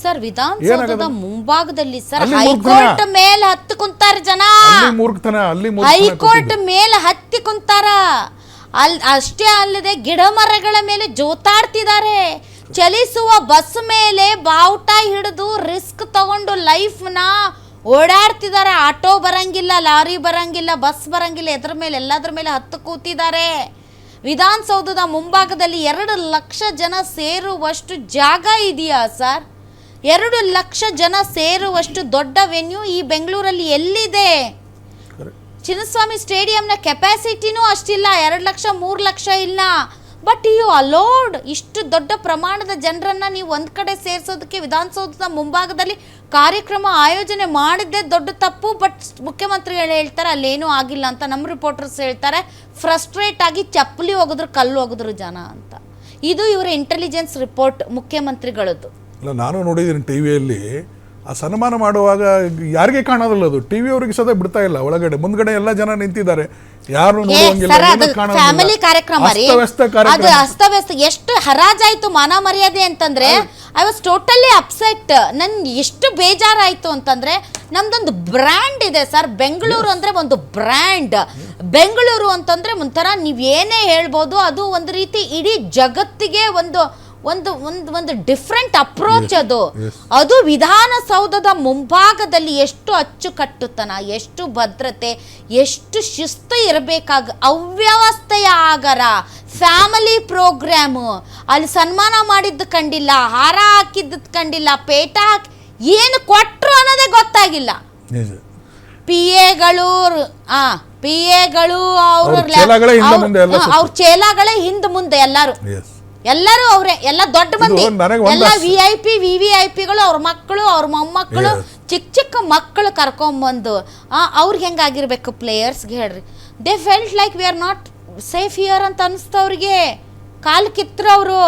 Sir ವಿಧಾನಸೌಧದ ಮುಂಭಾಗದಲ್ಲಿ sir high court ಮೇಲೆ ಹತ್ತಿ ಕುಂತಾರ ಜನ, ಹೈಕೋರ್ಟ್ ಮೇಲೆ ಹತ್ತಿ ಕುಂತಾರ. ಅಷ್ಟೇ ಅಲ್ಲದೆ ಗಿಡ ಮರಗಳ ಮೇಲೆ ಜೋತಾಡ್ತಿದ್ದಾರೆ. ಚಲಿಸುವ ಬಸ್ ಮೇಲೆ ಬಾವುಟ ಹಿಡಿದು ರಿಸ್ಕ್ ತಗೊಂಡು ಲೈಫ್ನ ಓಡಾಡ್ತಿದ್ದಾರೆ. ಆಟೋ ಬರಂಗಿಲ್ಲ, ಲಾರಿ ಬರಂಗಿಲ್ಲ, ಬಸ್ ಬರಂಗಿಲ್ಲ, ಎದ್ರ ಮೇಲೆ ಎಲ್ಲದ್ರ ಮೇಲೆ ಹತ್ತು ಕೂತಿದ್ದಾರೆ. ವಿಧಾನಸೌಧದ ಮುಂಭಾಗದಲ್ಲಿ 2 ಲಕ್ಷ ಜನ ಸೇರುವಷ್ಟು ಜಾಗ ಇದೆಯಾ ಸರ್? 2 ಲಕ್ಷ ಜನ ಸೇರುವಷ್ಟು ದೊಡ್ಡ ವೆನ್ಯೂ ಈ ಬೆಂಗಳೂರಲ್ಲಿ ಎಲ್ಲಿದೆ? ಚಿನ್ನಸ್ವಾಮಿ ಸ್ಟೇಡಿಯಂನ ಕೆಪಾಸಿಟಿನೂ ಅಷ್ಟಿಲ್ಲ, 2 ಲಕ್ಷ 3 ಲಕ್ಷ ಇಲ್ಲ. ಬಟ್ ಯು ಅಲೋಡ್ ಇಷ್ಟು ದೊಡ್ಡ ಪ್ರಮಾಣದ ಜನರನ್ನು ನೀವು ಒಂದು ಕಡೆ ಸೇರಿಸೋದಕ್ಕೆ ವಿಧಾನಸೌಧದ ಮುಂಭಾಗದಲ್ಲಿ ಕಾರ್ಯಕ್ರಮ ಆಯೋಜನೆ ಮಾಡಿದ್ದೇ ದೊಡ್ಡ ತಪ್ಪು. ಬಟ್ ಮುಖ್ಯಮಂತ್ರಿಗಳು ಹೇಳ್ತಾರೆ ಅಲ್ಲೇನೂ ಆಗಿಲ್ಲ ಅಂತ. ನಮ್ಮ ರಿಪೋರ್ಟರ್ಸ್ ಹೇಳ್ತಾರೆ ಫ್ರಸ್ಟ್ರೇಟ್ ಆಗಿ ಚಪ್ಪಲಿ ಹೋಗಿದ್ರು ಕಲ್ಲು ಹೋಗಿದ್ರು ಜನ ಅಂತ. ಇದು ಇವರ ಇಂಟೆಲಿಜೆನ್ಸ್ ರಿಪೋರ್ಟ್ ಮುಖ್ಯಮಂತ್ರಿಗಳದ್ದು. ಇಲ್ಲ, ನಾನು ನೋಡಿದ್ದೀನಿ ಟಿ ವಿಯಲ್ಲಿ ಆ ಸನ್ಮಾನ ಮಾಡುವಾಗ ಯಾರಿಗೆ ಕಾಣೋದಿಲ್ಲ, ಅದು ಟಿ ವಿ ಅವರಿಗೆ ಸದಾ ಬಿಡ್ತಾ ಇಲ್ಲ. ಒಳಗಡೆ ಮುಂದ್ಗಡೆ ಎಲ್ಲ ಜನ ನಿಂತಿದ್ದಾರೆ, ಯಾರು ಫ್ಯಾಮಿಲಿ ಕಾರ್ಯಕ್ರಮ ರೀ, ಅದು ಅಸ್ತವ್ಯಸ್ತ. ಎಷ್ಟು ಹರಾಜಾಯ್ತು ಮಾನ ಮರ್ಯಾದೆ ಅಂತಂದ್ರೆ ಐ ವಾಸ್ ಟೋಟಲಿ ಅಪ್ಸೆಟ್. ನನ್ ಎಷ್ಟು ಬೇಜಾರಾಯ್ತು ಅಂತಂದ್ರೆ ನಮ್ದೊಂದು ಬ್ರ್ಯಾಂಡ್ ಇದೆ ಸರ್. ಬೆಂಗಳೂರು ಅಂದ್ರೆ ಒಂದು ಬ್ರ್ಯಾಂಡ್. ಬೆಂಗಳೂರು ಅಂತಂದ್ರೆ ಒಂಥರ ನೀವೇನೇ ಹೇಳ್ಬೋದು, ಅದು ಒಂದು ರೀತಿ ಇಡೀ ಜಗತ್ತಿಗೆ ಒಂದು ಒಂದು ಒಂದು ಒಂದು ಡಿಫ್ರೆಂಟ್ ಅಪ್ರೋಚ್ ಅದು. ಅದು ವಿಧಾನಸೌಧದ ಮುಂಭಾಗದಲ್ಲಿ ಎಷ್ಟು ಅಚ್ಚುಕಟ್ಟುತನ, ಎಷ್ಟು ಭದ್ರತೆ, ಎಷ್ಟು ಶಿಸ್ತು ಇರಬೇಕಾಗ, ಅವ್ಯವಸ್ಥೆಯ ಆಗರ, ಫ್ಯಾಮಿಲಿ ಪ್ರೋಗ್ರಾಮು, ಅಲ್ಲಿ ಸನ್ಮಾನ ಮಾಡಿದ್ದು ಕಂಡಿಲ್ಲ, ಹಾರ ಹಾಕಿದ್ದು ಕಂಡಿಲ್ಲ, ಪೇಟ ಹಾಕಿ ಏನು ಕೊಟ್ಟರು ಅನ್ನೋದೇ ಗೊತ್ತಾಗಿಲ್ಲ. ಪಿ ಎಗಳು ಅವ್ರ ಚೇಲಾಗಳೇ ಹಿಂದೆ ಮುಂದೆ ಎಲ್ಲರೂ ಅವರೇ, ಎಲ್ಲ ದೊಡ್ಡ ಮಂದಿ, ಎಲ್ಲ VVIPಗಳು, ಅವ್ರ ಮಕ್ಕಳು, ಅವ್ರ ಮೊಮ್ಮಕ್ಕಳು, ಚಿಕ್ಕ ಮಕ್ಕಳು ಕರ್ಕೊಂಬಂದು ಅವ್ರಿಗೆ ಹೆಂಗಾಗಿರ್ಬೇಕು ಪ್ಲೇಯರ್ಸ್ಗೆ ಹೇಳ್ರಿ. They felt like we are not safe here ಅಂತ ಅನಿಸ್ತವ್ರಿಗೆ. ಕಾಲು ಕಿತ್ತರು ಅವರು.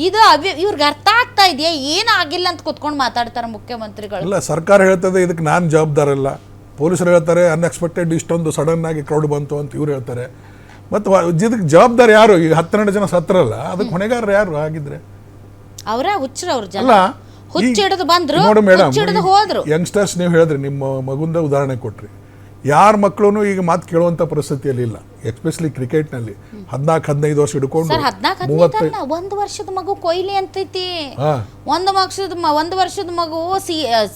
ಇದು ಇವ್ರಿಗೆ ಅರ್ಥ ಆಗ್ತಾ ಇದೆಯಾ? ಏನಾಗಿಲ್ಲ ಅಂತ ಕುತ್ಕೊಂಡು ಮಾತಾಡ್ತಾರೆ ಮುಖ್ಯಮಂತ್ರಿಗಳು. ಇಲ್ಲ, ಸರ್ಕಾರ ಹೇಳ್ತದೆ ಇದಕ್ಕೆ ನಾನು ಜವಾಬ್ದಾರಲ್ಲ, ಪೊಲೀಸರು ಹೇಳ್ತಾರೆ ಅನ್ಎಕ್ಸ್ಪೆಕ್ಟೆಡ್ ಇಷ್ಟೊಂದು ಸಡನ್ ಆಗಿ ಕ್ರೌಡ್ ಬಂತು ಅಂತ ಇವ್ರು ಹೇಳ್ತಾರೆ. ಮತ್ತು ಇದಕ್ಕೆ ಜವಾಬ್ದಾರಿ ಯಾರು? ಈಗ 12 ಜನ ಸತ್ರಲ್ಲ, ಅದಕ್ಕೆ ಹೊಣೆಗಾರರು ಯಾರು ಆಗಿದ್ರೆ? ಅವರ ಹುಚ್ಚರವ್ರು ಜನ ಹುಚ್ಚಿಡಿದು ಬಂದ್ರು, ನೋಡಿ ಮೇಡಮ್, ಹೋದ್ರು. ಯಂಗ್ಸ್ಟರ್ಸ್ ನೀವು ಹೇಳಿದ್ರಿ, ನಿಮ್ಮ ಮಗುಂದ ಉದಾಹರಣೆ ಕೊಟ್ರಿ. ಯಾರ ಮಕ್ಕಳು ಈಗ ಮಾತು ಕೇಳುವಂಥ ಪರಿಸ್ಥಿತಿಯಲ್ಲಿ ಇಲ್ಲ. ಎಸ್ಪೆಷಲಿ ಕ್ರಿಕೆಟ್ನಲ್ಲಿ 14-15 ವರ್ಷ ಹಿಡ್ಕೊಂಡು 1 ವರ್ಷದ ಮಗು ಕೊಹ್ಲಿ ಅಂತೈತಿ. 1 ವರ್ಷದ ಮಗು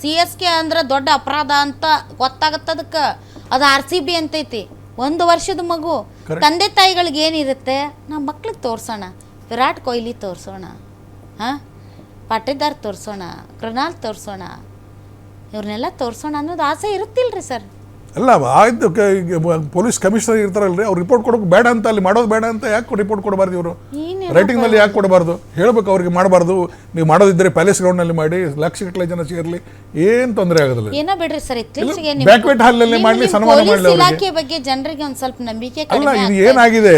CSK ಅಂದ್ರೆ ದೊಡ್ಡ ಅಪರಾಧ ಅಂತ ಗೊತ್ತಾಗತ್ತ. ಅದಕ್ಕೆ ಅದು RCB ಅಂತೈತಿ. 1 ವರ್ಷದ ಮಗು. ತಂದೆ ತಾಯಿಗಳಿಗೆ ಏನಿರುತ್ತೆ, ನಮ್ಮ ಮಕ್ಳಿಗೆ ತೋರಿಸೋಣ, ವಿರಾಟ್ ಕೊಹ್ಲಿ ತೋರಿಸೋಣ, ಪಾಟೇದಾರ್ ತೋರಿಸೋಣ, ಕೃಣಾಲ್ ತೋರಿಸೋಣ, ಇವ್ರನ್ನೆಲ್ಲ ತೋರಿಸೋಣ ಅನ್ನೋದು ಆಸೆ ಇರುತ್ತಿಲ್ರಿ ಸರ್. ಅಲ್ಲ, ಆಯ್ತು, ಪೊಲೀಸ್ ಕಮಿಷನರ್ ಇರ್ತಾರಲ್ರಿ, ಅವ್ರು ರಿಪೋರ್ಟ್ ಕೊಡೋಕೆ ಬೇಡ ಅಂತ, ಅಲ್ಲಿ ಮಾಡೋದು ಬೇಡ ಅಂತ ಯಾಕೆ ರಿಪೋರ್ಟ್ ಕೊಡಬಾರ್ದು? ಇವರು ರೈಟಿಂಗ್ನಲ್ಲಿ ಯಾಕೆ ಕೊಡಬಾರ್ದು? ಹೇಳ್ಬೇಕು ಅವ್ರಿಗೆ, ಮಾಡಬಾರ್ದು. ನೀವು ಮಾಡೋದಿದ್ದರೆ ಪ್ಯಾಲೇಸ್ ಗ್ರೌಂಡ್ನಲ್ಲಿ ಮಾಡಿ, ಲಕ್ಷಗಟ್ಟಲೆ ಜನ ಸೇರಲಿ, ಏನು ತೊಂದರೆ ಆಗೋದಿಲ್ಲ. ಏನೋ ಬಿಡ್ರಿ ಸರ್, ಇತ್ತೀಚೆಗೆ ಬ್ಯಾಕ್ವೆಟ್ ಹಾಲ್ನಲ್ಲಿ ಮಾಡಲಿ, ಸನ್ಮಾನ ಮಾಡಲಿ. ಇಲಾಖೆ ಬಗ್ಗೆ ಜನರಿಗೆ ಒಂದು ಸ್ವಲ್ಪ ನಂಬಿಕೆ ಅಲ್ಲ, ಇದು ಏನಾಗಿದೆ,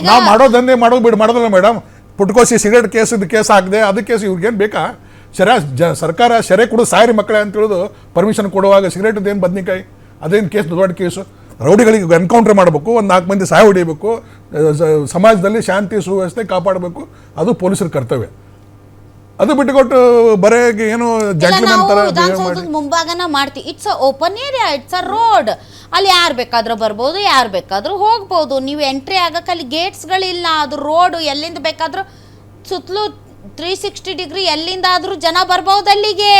ನಾವು ಮಾಡೋದಂದೇ ಮಾಡೋದಿಲ್ಲ ಮೇಡಮ್. ಪುಟ್ಕೋಸಿ ಸಿಗರೇಟ್ ಕೇಸ್ ಹಾಕಿದೆ, ಅದು ಕೇಸ್ ಇವ್ರಿಗೇನು ಬೇಕಾ? ಸರ್ಕಾರ ಸೆರೆ ಕೊಡು ಸಾಯರಿ ಮಕ್ಕಳೇ ಅಂತ ಹೇಳೋದು ಪರ್ಮಿಷನ್ ಕೊಡುವಾಗ ಸಿಗರೇಟದ್ದು ಏನು ಬದ್ನಿಕಾಯಿ? ಅದೇನು ಕೇಸ್? ದೊಡ್ಡ ಕೇಸು. ರೌಡಿಗಳಿಗೆ ಎನ್ಕೌಂಟರ್ ಮಾಡಬೇಕು, ಒಂದು 4 ಮಂದಿ ಸಹಾಯ ಹೊಡಿಬೇಕು, ಸಮಾಜದಲ್ಲಿ ಶಾಂತಿ ಸುವ್ಯವಸ್ಥೆ ಕಾಪಾಡಬೇಕು, ಅದು ಪೊಲೀಸರ ಕರ್ತವ್ಯ. ಅದು ಬಿಟ್ಟುಕೊಟ್ಟು ಬರೇ ಏನು ಜಂಟ್ಲ್ಮನ್ ತರ ಮುಂಭಾಗನ ಮಾಡ್ತೀವಿ. It's open area, it's a road. ಅಲ್ಲಿ ಯಾರು ಬೇಕಾದ್ರೂ ಬರ್ಬೋದು, ಯಾರು ಬೇಕಾದ್ರೂ ಹೋಗ್ಬೋದು. ನೀವು ಎಂಟ್ರಿ ಆಗಕ್ಕೆ ಅಲ್ಲಿ ಗೇಟ್ಸ್ಗಳಿಲ್ಲ. ಅದು ರೋಡು, ಎಲ್ಲಿಂದ ಬೇಕಾದ್ರೂ ಸುತ್ತಲೂ 360 ಡಿಗ್ರಿ ಎಲ್ಲಿಂದಾದ್ರೂ ಜನ ಬರ್ಬೋದು ಅಲ್ಲಿಗೆ.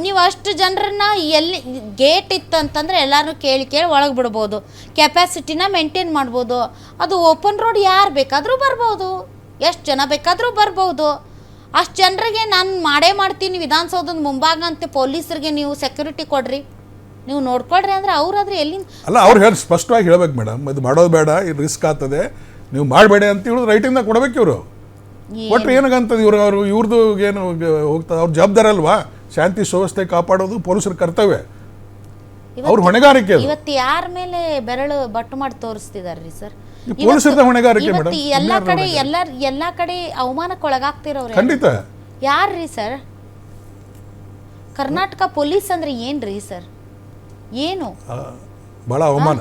ನೀವು ಅಷ್ಟು ಜನರನ್ನ ಎಲ್ಲಿ ಗೇಟ್ ಇತ್ತಂತಂದ್ರೆ ಎಲ್ಲರೂ ಕೇಳಿ ಒಳಗೆ ಬಿಡ್ಬೋದು, ಕೆಪಾಸಿಟಿನ ಮೇಂಟೈನ್ ಮಾಡ್ಬೋದು. ಅದು ಓಪನ್ ರೋಡ್, ಯಾರು ಬೇಕಾದರೂ ಬರ್ಬೋದು, ಎಷ್ಟು ಜನ ಬೇಕಾದರೂ ಬರ್ಬೋದು. ಅಷ್ಟು ಜನರಿಗೆ ನಾನು ಮಾಡ್ತೀನಿ ವಿಧಾನಸೌಧದ ಮುಂಭಾಗ ಅಂತ ಪೊಲೀಸರಿಗೆ ನೀವು ಸೆಕ್ಯೂರಿಟಿ ಕೊಡ್ರಿ, ನೀವು ನೋಡ್ಕೊಳ್ರಿ ಅಂದ್ರೆ ಅವ್ರಾದ್ರೆ ಎಲ್ಲಿಂದ? ಅಲ್ಲ, ಅವ್ರು ಹೇಳಿ ಸ್ಪಷ್ಟವಾಗಿ ಹೇಳ್ಬೇಕು ಮೇಡಮ್, ಇದು ಮಾಡೋದು ಬೇಡ, ಇದು ರಿಸ್ಕ್ ಆಗ್ತದೆ, ನೀವು ಮಾಡಬೇಡಿ ಅಂತ ಹೇಳೋದು ರೈಟಿಂದ ಕೊಡ್ಬೇಕು. ಇವರು ಒಟ್ಟರೆ ಏನಾಗಂತದ್ದು ಇವ್ರದ್ದು ಏನು ಹೋಗ್ತದೆ? ಅವ್ರ ಜವಾಬ್ದಾರಿ ಅಲ್ವಾ ಶಾಂತಿ ಸುವ್ಯವಸ್ಥೆ ಕಾಪಾಡೋದು? ಪೊಲೀಸರ ಕರ್ತವ್ಯ, ಅವ್ರ ಹೊಣೆಗಾರಿಕೆ. ಇವತ್ತು ಯಾರ ಮೇಲೆ ಬೆರಳು ಬಟ್ಟು ಮಾಡಿ ತೋರಿಸ್ತಿದಾರ್ರಿ ಸರ್? ಪೊಲೀಸರದ ಹೊಣೆಗಾರಿಕೆ ಮೇಡಮ್. ಎಲ್ಲಾ ಕಡೆ ಅವಮಾನಕ್ಕೊಳಗಾಗ್ತಿರೋರು ಖಂಡಿತ ಯಾರ್ರಿ ಸರ್? ಕರ್ನಾಟಕ ಪೊಲೀಸ್ ಅಂದ್ರೆ ಏನ್ರಿ ಸರ್? ಏನು ಬಹಳ ಅವಮಾನ.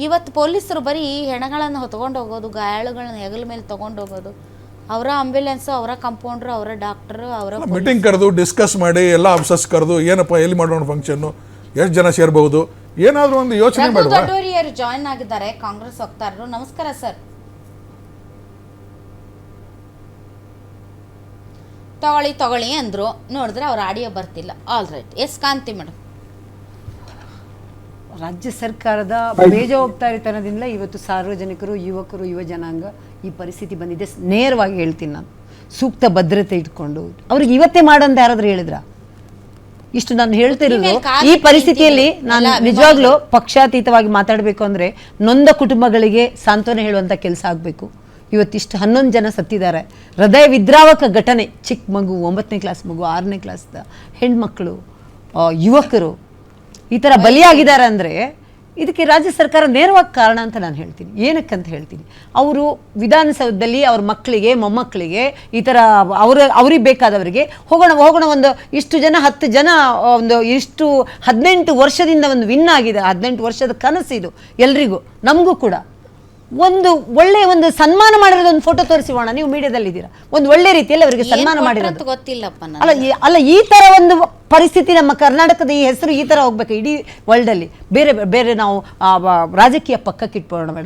ಇವತ್ತು ಪೊಲೀಸರು ಬರೀ ಹೆಣಗಳನ್ನು ಹೊತ್ಕೊಂಡು ಹೋಗೋದು, ಗಾಯಾಳುಗಳನ್ನ ಹೆಗಲ ಮೇಲೆ ತಗೊಂಡು ಹೋಗೋದು, ಅವರ ಆಂಬ್ಯುಲೆನ್ಸ್, ಅವರ ಕಂಪೌಂಡ್ರು, ಅವರ ಡಾಕ್ಟರ್, ಅವರ ಮೀಟಿಂಗ್ ಕರೆದು ಡಿಸ್ಕಸ್ ಮಾಡಿ ಎಲ್ಲ ಆಫೀಸರ್ಸ್ ಕರೆದು ಏನಪ್ಪ ಎಲ್ಲಿ ಮಾಡೋಣ ಫಂಕ್ಷನ್ನು, ಎಷ್ಟು ಜನ ಸೇರ್ಬಹುದು, ಏನಾದರೂ ಒಂದು ಯೋಚನೆ ಮಾಡುವ. ದೊಡ್ಡವರಿಯರು ಜಾಯಿನ್ ಆಗಿದ್ದಾರೆ, ಕಾಂಗ್ರೆಸ್ ವಕ್ತಾರರು. ನಮಸ್ಕಾರ ಸರ್. ತಗೊಳ್ಳಿ ಅಂದ್ರು, ನೋಡಿದ್ರೆ ಅವ್ರ ಆಡಿಯೋ ಬರ್ತಿಲ್ಲ. All right. ಎಸ್ ಕಾಂತಿ ಮೇಡಮ್. ರಾಜ್ಯ ಸರ್ಕಾರದ ಬೇಜವಾಬ್ದಾರಿತನದಿಂದ ಇವತ್ತು ಸಾರ್ವಜನಿಕರು, ಯುವಕರು, ಯುವ ಜನಾಂಗ ಈ ಪರಿಸ್ಥಿತಿ ಬಂದಿದೆ. ನೇರವಾಗಿ ಹೇಳ್ತೀನಿ ನಾನು, ಸೂಕ್ತ ಭದ್ರತೆ ಇಟ್ಕೊಂಡು ಅವ್ರಿಗೆ ಇವತ್ತೇ ಮಾಡೋಂತ ಯಾರಾದ್ರೂ ಹೇಳಿದ್ರ? ಇಷ್ಟು ನಾನು ಹೇಳ್ತಿರೋದು ಈ ಪರಿಸ್ಥಿತಿಯಲ್ಲಿ ನಾನು ನಿಜವಾಗ್ಲೂ ಪಕ್ಷಾತೀತವಾಗಿ ಮಾತಾಡಬೇಕು ಅಂದರೆ ನೊಂದ ಕುಟುಂಬಗಳಿಗೆ ಸಾಂತ್ವನ ಹೇಳುವಂಥ ಕೆಲಸ ಆಗಬೇಕು. ಇವತ್ತಿಷ್ಟು 11 ಜನ ಸತ್ತಿದ್ದಾರೆ. ಹೃದಯ ವಿದ್ರಾವಕ ಘಟನೆ. ಚಿಕ್ಕ ಮಗು, 9ನೇ ಕ್ಲಾಸ್ ಮಗು, 6ನೇ ಕ್ಲಾಸ್ದ ಹೆಣ್ಮಕ್ಳು, ಯುವಕರು ಈ ಥರ ಬಲಿಯಾಗಿದ್ದಾರೆ ಅಂದರೆ ಇದಕ್ಕೆ ರಾಜ್ಯ ಸರ್ಕಾರ ನೇರವಾಗಿ ಕಾರಣ ಅಂತ ನಾನು ಹೇಳ್ತೀನಿ. ಏನಕ್ಕಂತ ಹೇಳ್ತೀನಿ, ಅವರು ವಿಧಾನಸೌಧದಲ್ಲಿ ಅವ್ರ ಮಕ್ಕಳಿಗೆ, ಮೊಮ್ಮಕ್ಕಳಿಗೆ ಈ ಥರ ಅವ್ರಿಗೆ ಬೇಕಾದವರಿಗೆ ಹೋಗೋಣ ಒಂದು ಇಷ್ಟು ಜನ 10 ಜನ ಒಂದು ಇಷ್ಟು 18 ವರ್ಷದಿಂದ ಒಂದು ವಿನ್ ಆಗಿದೆ. 18 ವರ್ಷದ ಕನಸು ಇದು ಎಲ್ರಿಗೂ, ನಮಗೂ ಕೂಡ. ಒಂದು ಒಳ್ಳೆಯ ಒಂದು ಸನ್ಮಾನ ಮಾಡಿರೋದು ಒಂದು ಫೋಟೋ ತೋರಿಸಿಗೋಣ. ನೀವು ಮೀಡಿಯಾದಲ್ಲಿದ್ದೀರಾ, ಒಂದು ಒಳ್ಳೆ ರೀತಿಯಲ್ಲಿ ಅವರಿಗೆ ಸನ್ಮಾನ ಮಾಡಿರೋದು ಗೊತ್ತಿಲ್ಲಪ್ಪ. ಅಲ್ಲ ಈ ತರ ಒಂದು ಪರಿಸ್ಥಿತಿ ನಮ್ಮ ಕರ್ನಾಟಕದ ಈ ಹೆಸರು ಈ ತರ ಹೋಗ್ಬೇಕು ಇಡೀ ವರ್ಲ್ಡ್ ಅಲ್ಲಿ. ಬೇರೆ ನಾವು ರಾಜಕೀಯ ಪಕ್ಕಕ್ಕಿಟ್ಬೋಣ ಮೇಡಮ್.